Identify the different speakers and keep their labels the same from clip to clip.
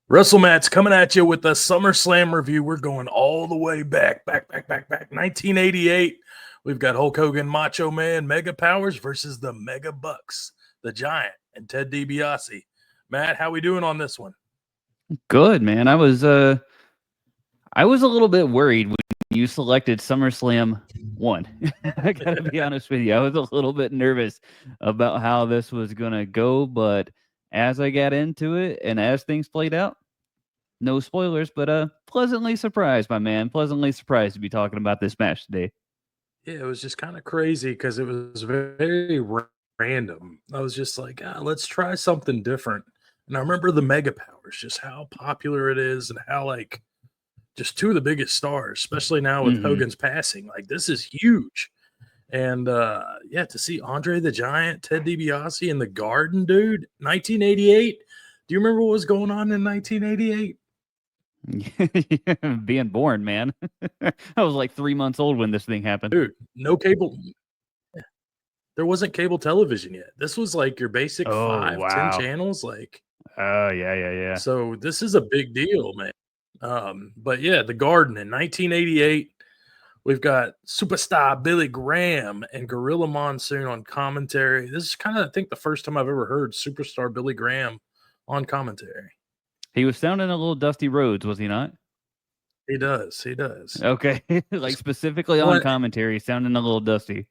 Speaker 1: Wrestle Matts coming at you with the SummerSlam review. We're going all the way back, 1988. We've got Hulk Hogan, Macho Man, Mega Powers versus the Mega Bucks, the Giant, and Ted DiBiase. Matt, how we doing on this one?
Speaker 2: Good, man. I was a little bit worried when you selected SummerSlam 1. I gotta be honest with you. I was a little bit nervous about how this was gonna go, but as I got into it and as things played out, no spoilers, but pleasantly surprised, my man. Pleasantly surprised to be talking about this match today.
Speaker 1: Yeah, it was just kind of crazy because it was very random. I was just like, let's try something different. And I remember the Mega Powers, just how popular it is and how, like, just two of the biggest stars, especially now with
Speaker 2: Mm-hmm.
Speaker 1: Hogan's passing. Like, this is huge. And yeah, to see Andre the Giant, Ted DiBiase in the Garden, dude, 1988. Do you remember what was going on in 1988?
Speaker 2: Being born, man. I was like 3 months old when this thing happened.
Speaker 1: Dude, no cable. There wasn't cable television yet. This was like your basic
Speaker 2: Oh
Speaker 1: 5, 10
Speaker 2: wow.
Speaker 1: channels. Like,
Speaker 2: Oh yeah.
Speaker 1: so this is a big deal, man. But yeah, the Garden in 1988. We've got superstar Billy Graham and Gorilla Monsoon on commentary. This is kind of, I think, the first time I've ever heard superstar Billy Graham on commentary.
Speaker 2: He was sounding a little Dusty Rhodes, was he not?
Speaker 1: He does. He does.
Speaker 2: Okay, like specifically on
Speaker 1: When,
Speaker 2: commentary, sounding a little dusty.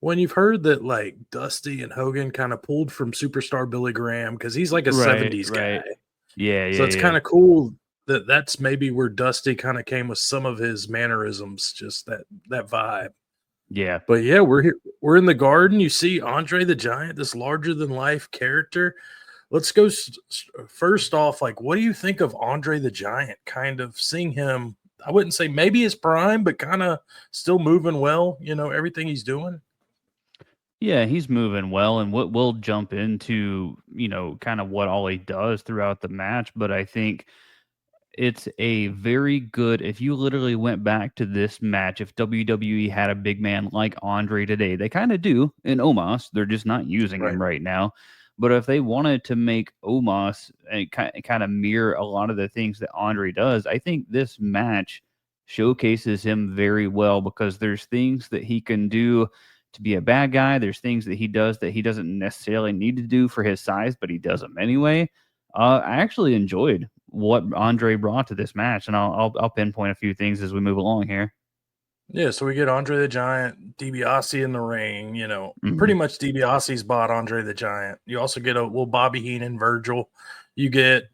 Speaker 1: when you've heard that, like, Dusty and Hogan kind of pulled from superstar Billy Graham because he's like a
Speaker 2: Right,
Speaker 1: 70s
Speaker 2: right.
Speaker 1: guy.
Speaker 2: Yeah.
Speaker 1: So it's kind of cool that that's maybe where Dusty kind of came with some of his mannerisms, just that vibe.
Speaker 2: Yeah.
Speaker 1: But yeah, we're here. We're in the Garden. You see Andre the Giant, this larger than life character. Let's go first off. Like, what do you think of Andre the Giant? Kind of seeing him, I wouldn't say maybe his prime, but kind of still moving well. You know, everything he's doing.
Speaker 2: Yeah, he's moving well, and we'll jump into, kind of what all he does throughout the match. But I think it's a very good. If you literally went back to this match, if WWE had a big man like Andre today, they kind of do in Omos. They're just not using
Speaker 1: Right.
Speaker 2: him right now. But if they wanted to make Omos and kind of mirror a lot of the things that Andre does, I think this match showcases him very well because there's things that he can do to be a bad guy. There's things that he does that he doesn't necessarily need to do for his size, but he does them anyway. I actually enjoyed what Andre brought to this match, and I'll pinpoint a few things as we move along here.
Speaker 1: Yeah, so we get Andre the Giant, DiBiase in the ring. You know, pretty
Speaker 2: Mhm.
Speaker 1: much DiBiase's bought Andre the Giant. You also get a little Bobby Heenan, Virgil. You get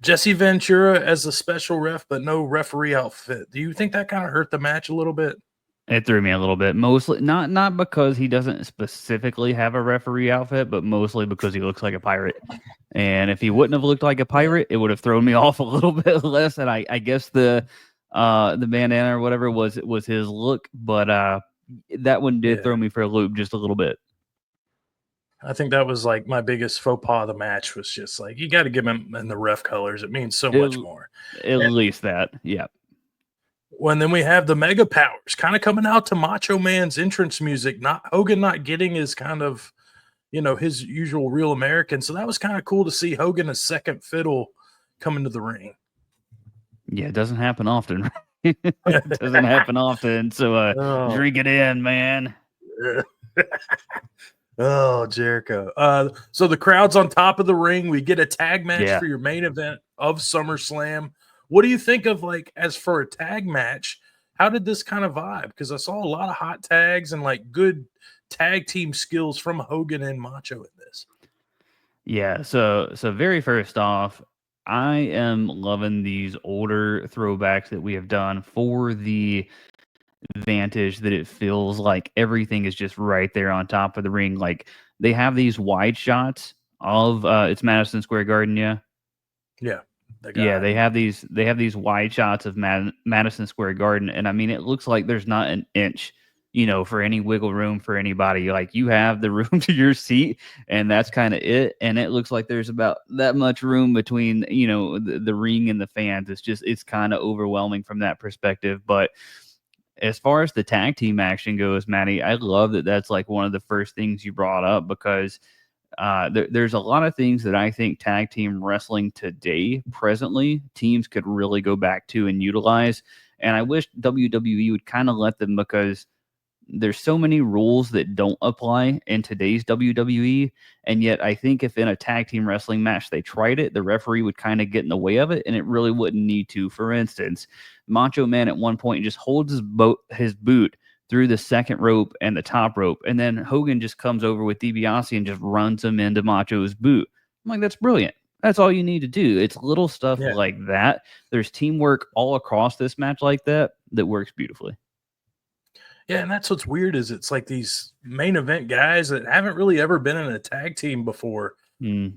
Speaker 1: Jesse Ventura as a special ref, but no referee outfit. Do you think that kind of hurt the match a little bit?
Speaker 2: It threw me a little bit, mostly not because he doesn't specifically have a referee outfit, but mostly because he looks like a pirate. And if he wouldn't have looked like a pirate, it would have thrown me off a little bit less. And I guess the bandana or whatever was his look, but that one did
Speaker 1: Yeah.
Speaker 2: throw me for a loop just a little bit.
Speaker 1: I think that was like my biggest faux pas of the match was just like, you got to give him in the ref colors. It means so much more.
Speaker 2: At least that, yeah.
Speaker 1: When then we have the Mega Powers kind of coming out to Macho Man's entrance music, not Hogan not getting his kind of, his usual Real American. So that was kind of cool to see Hogan as second fiddle come into the ring.
Speaker 2: Yeah, it doesn't happen often. It doesn't happen often. So drink it in, man.
Speaker 1: Oh, Jericho. So the crowd's on top of the ring. We get a tag match
Speaker 2: Yeah.
Speaker 1: for your main event of SummerSlam. What do you think of, like, as for a tag match? How did this kind of vibe? Because I saw a lot of hot tags and like good tag team skills from Hogan and Macho in this.
Speaker 2: Yeah, so very first off, I am loving these older throwbacks that we have done for the advantage that it feels like everything is just right there on top of the ring. Like they have these wide shots of it's Madison Square Garden, yeah.
Speaker 1: Yeah.
Speaker 2: Yeah, they have these wide shots of Madison Square Garden, and I mean it looks like there's not an inch, for any wiggle room for anybody. Like you have the room to your seat, and that's kind of it. And it looks like there's about that much room between the ring and the fans. It's kind of overwhelming from that perspective. But as far as the tag team action goes, Maddie, I love that. That's like one of the first things you brought up because there's a lot of things that I think tag team wrestling today, presently, teams could really go back to and utilize. And I wish WWE would kind of let them, because there's so many rules that don't apply in today's WWE. And yet I think if in a tag team wrestling match they tried it, the referee would kind of get in the way of it, and it really wouldn't need to. For instance, Macho Man at one point just holds his boot through the second rope and the top rope, and then Hogan just comes over with DiBiase and just runs him into Macho's boot. I'm like, that's brilliant. That's all you need to do. It's little stuff like that. There's teamwork all across this match like that works beautifully.
Speaker 1: Yeah, and that's what's weird is it's like these main event guys that haven't really ever been in a tag team before.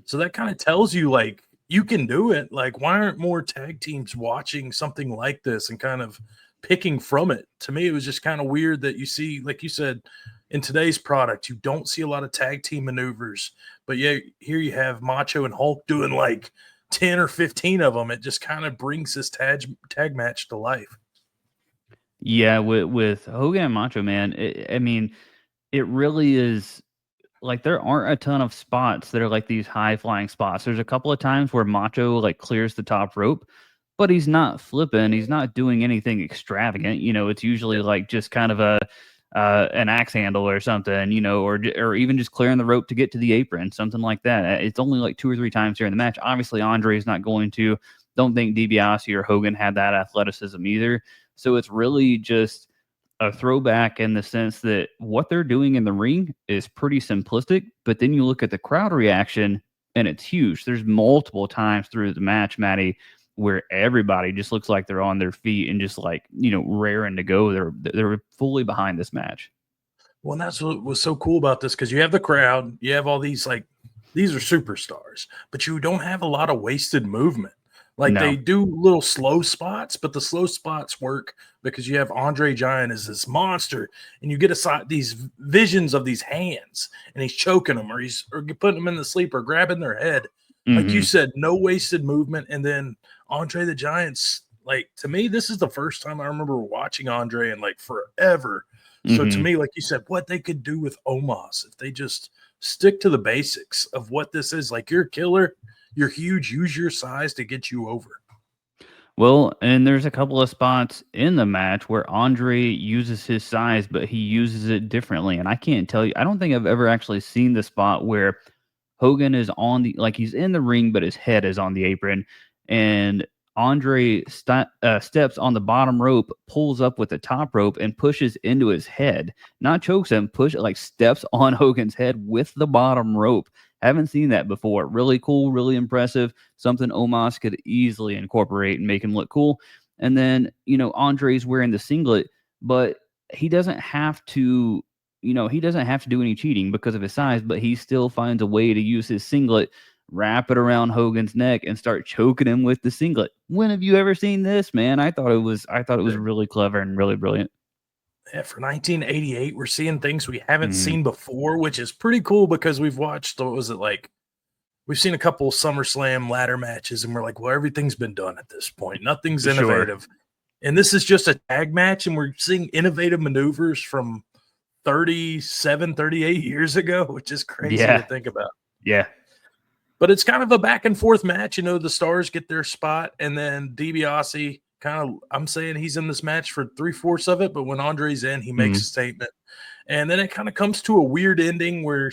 Speaker 1: So that kind of tells you, like, you can do it. Like, why aren't more tag teams watching something like this and kind of picking from it? To me, it was just kind of weird that you see, like you said, in today's product, you don't see a lot of tag team maneuvers. But yeah, here you have Macho and Hulk doing like 10 or 15 of them. It just kind of brings this tag match to life.
Speaker 2: Yeah, with Hogan and Macho Man, I mean, it really is like there aren't a ton of spots that are like these high flying spots. There's a couple of times where Macho like clears the top rope, but he's not flipping. He's not doing anything extravagant. It's usually like just kind of an axe handle or something, or even just clearing the rope to get to the apron, something like that. It's only like 2 or 3 times during the match. Obviously, Andre is not going to. Don't think DiBiase or Hogan had that athleticism either. So it's really just a throwback in the sense that what they're doing in the ring is pretty simplistic, but then you look at the crowd reaction and it's huge. There's multiple times through the match, Maddie, where everybody just looks like they're on their feet and just like, raring to go. They're fully behind this match.
Speaker 1: Well, and that's what was so cool about this, because you have the crowd, you have all these, like, these are superstars, but you don't have a lot of wasted movement. Like, they do little slow spots, but the slow spots work because you have Andre Giant as this monster, and you get these visions of these hands, and he's choking them, or putting them in the sleep, or grabbing their head. Like you said, no wasted movement. And then Andre the Giant's, like, to me, this is the first time I remember watching Andre in like forever. So to me, like you said, what they could do with Omos if they just stick to the basics of what this is. Like, you're a killer, you're huge, use your size to get you over.
Speaker 2: Well, and there's a couple of spots in the match where Andre uses his size, but he uses it differently. And I can't tell you, I don't think I've ever actually seen the spot where Hogan is like he's in the ring, but his head is on the apron. And Andre steps on the bottom rope, pulls up with the top rope, and pushes into his head. Not chokes him, steps on Hogan's head with the bottom rope. Haven't seen that before. Really cool, really impressive. Something Omos could easily incorporate and make him look cool. And then, Andre's wearing the singlet, but he doesn't have to, he doesn't have to do any cheating because of his size, but he still finds a way to use his singlet, wrap it around Hogan's neck, and start choking him with the singlet. When have you ever seen this, man? I thought it was really clever and really brilliant.
Speaker 1: Yeah, for 1988, we're seeing things we haven't seen before, which is pretty cool because we've watched, we've seen a couple SummerSlam ladder matches, and we're like, well, everything's been done at this point. Nothing's innovative. Sure. And this is just a tag match, and we're seeing innovative maneuvers from 37, 38 years ago, which is crazy to think about.
Speaker 2: Yeah.
Speaker 1: But it's kind of a back and forth match. The stars get their spot, and then DiBiase I'm saying he's in this match for 3/4 of it, but when Andre's in, he makes a statement. And then it kind of comes to a weird ending where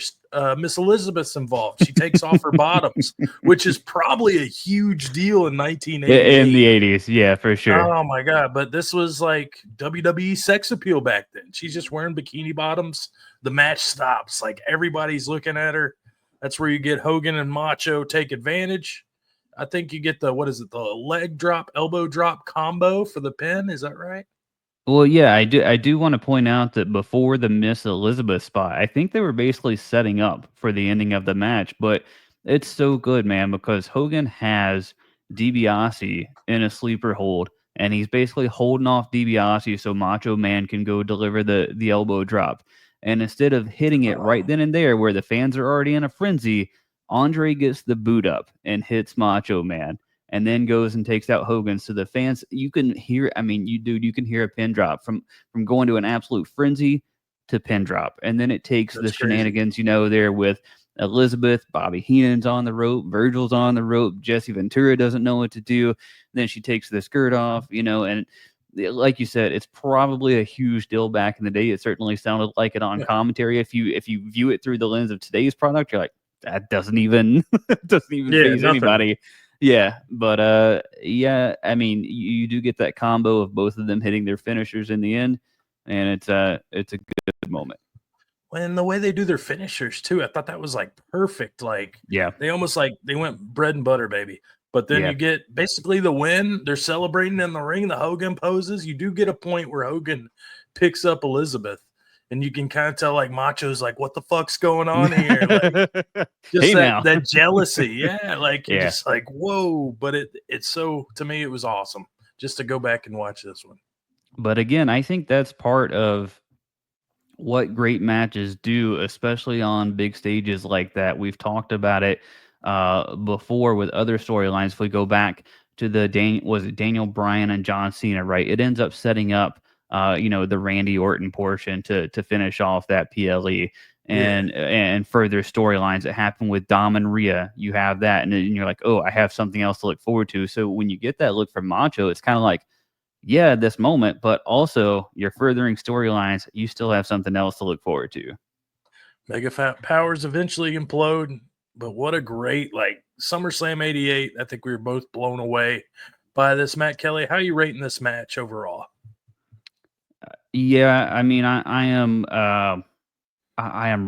Speaker 1: Miss Elizabeth's involved. She takes off her bottoms, which is probably a huge deal in 1988.
Speaker 2: In the 80s, yeah, for sure.
Speaker 1: Oh, my God. But this was like WWE sex appeal back then. She's just wearing bikini bottoms. The match stops. Like, everybody's looking at her. That's where you get Hogan and Macho take advantage. I think you get the leg drop, elbow drop combo for the pin. Is that right?
Speaker 2: Well, yeah, I do want to point out that before the Miss Elizabeth spot, I think they were basically setting up for the ending of the match, but it's so good, man, because Hogan has DiBiase in a sleeper hold, and he's basically holding off DiBiase so Macho Man can go deliver the elbow drop. And instead of hitting it right then and there where the fans are already in a frenzy, Andre gets the boot up and hits Macho Man, and then goes and takes out Hogan. So the fans, you can hear, you can hear a pin drop from going to an absolute frenzy to pin drop. And then it takes the shenanigans, there with Elizabeth, Bobby Heenan's on the rope, Virgil's on the rope, Jesse Ventura doesn't know what to do. Then she takes the skirt off, and like you said, it's probably a huge deal back in the day. It certainly sounded like it on commentary. If you view it through the lens of today's product, you're like, that doesn't even phase anybody. Yeah, but yeah, I mean, you do get that combo of both of them hitting their finishers in the end, and it's a good moment.
Speaker 1: And the way they do their finishers too, I thought that was like perfect. Like, they almost like they went bread and butter, baby. But then you get basically the win. They're celebrating in the ring. The Hogan poses. You do get a point where Hogan picks up Elizabeth, and you can kind of tell like Macho's like, "What the fuck's going on here?" Like, just that jealousy, yeah. Like you're just like, whoa. But it's so, to me, it was awesome just to go back and watch this one.
Speaker 2: But again, I think that's part of what great matches do, especially on big stages like that. We've talked about it before with other storylines. If we go back to the Daniel Bryan and John Cena, right? It ends up setting up the Randy Orton portion to finish off that PLE and further storylines that happen with Dom and Rhea. You have that, and then you're like, oh, I have something else to look forward to. So when you get that look from Macho, it's kind of like, yeah, this moment, but also you're furthering storylines. You still have something else to look forward to.
Speaker 1: Mega powers eventually implode, but what a great, like, SummerSlam 88. I think we were both blown away by this. Matt Kelly, how are you rating this match overall?
Speaker 2: Yeah, I mean, I am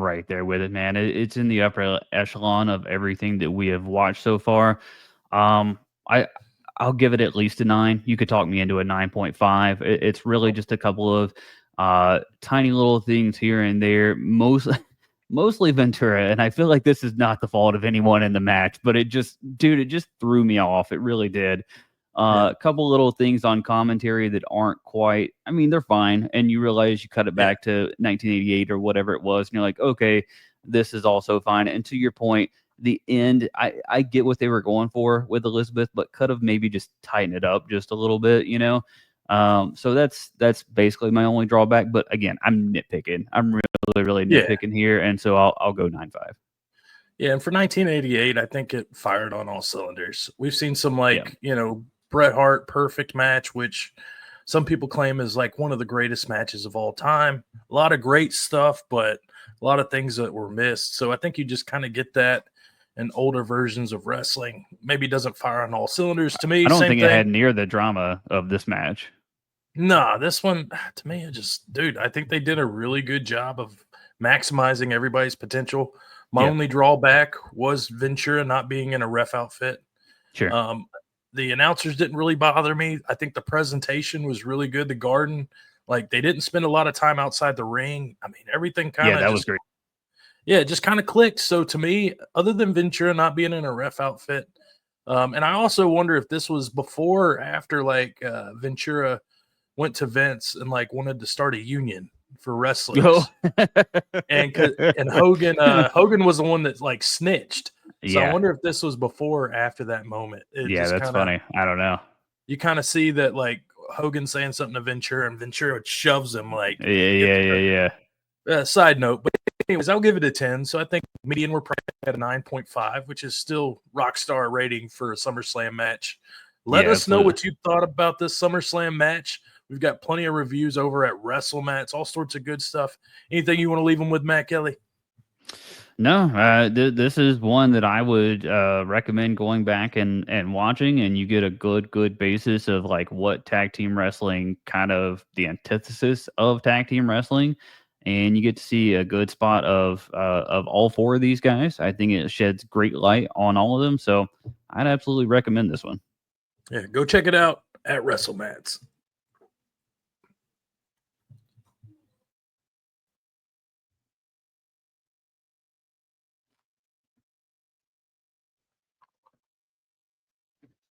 Speaker 2: right there with it, man. It's in the upper echelon of everything that we have watched so far. I'll give it at least a 9. You could talk me into a 9.5. It's really just a couple of tiny little things here and there, mostly Ventura. And I feel like this is not the fault of anyone in the match, but it just threw me off. It really did. A couple little things on commentary that aren't quite, I mean, they're fine. And you realize you cut it back to 1988 or whatever it was. And you're like, okay, this is also fine. And to your point, the end, I get what they were going for with Elizabeth, but could have maybe just tightened it up just a little bit, so that's basically my only drawback. But again, I'm nitpicking. I'm really nitpicking here, and so I'll go 9.5.
Speaker 1: Yeah, and for 1988, I think it fired on all cylinders. We've seen some Bret Hart perfect match, which some people claim is like one of the greatest matches of all time. A lot of great stuff, but a lot of things that were missed. So I think you just kind of get that in older versions of wrestling. Maybe doesn't fire on all cylinders. To me,
Speaker 2: I don't think it had near the drama of this match.
Speaker 1: No, this one, to me, I think they did a really good job of maximizing everybody's potential. My only drawback was Ventura not being in a ref outfit.
Speaker 2: Sure.
Speaker 1: The announcers didn't really bother me. I think the presentation was really good. The Garden, like, they didn't spend a lot of time outside the ring. I mean, everything kind of
Speaker 2: was great.
Speaker 1: Yeah, it just kind of clicked. So to me, other than Ventura not being in a ref outfit, and I also wonder if this was before or after, like, Ventura went to Vince and like wanted to start a union for wrestlers. and Hogan was the one that like snitched. So I wonder if this was before or after that moment.
Speaker 2: That's funny. I don't know.
Speaker 1: You kind of see that like Hogan saying something to Ventura and Ventura shoves him like.
Speaker 2: Yeah.
Speaker 1: Side note, but anyways, I'll give it a 10. So I think median we're probably at a 9.5, which is still rock star rating for a SummerSlam match. Let us know what you thought about this SummerSlam match. We've got plenty of reviews over at Wrestle Matts, all sorts of good stuff. Anything you want to leave them with, Matt Kelly?
Speaker 2: No, this is one that I would recommend going back and watching, and you get a good basis of like what tag team wrestling, kind of the antithesis of tag team wrestling, and you get to see a good spot of all four of these guys. I think it sheds great light on all of them, so I'd absolutely recommend this one.
Speaker 1: Yeah, go check it out at Wrestle Matts.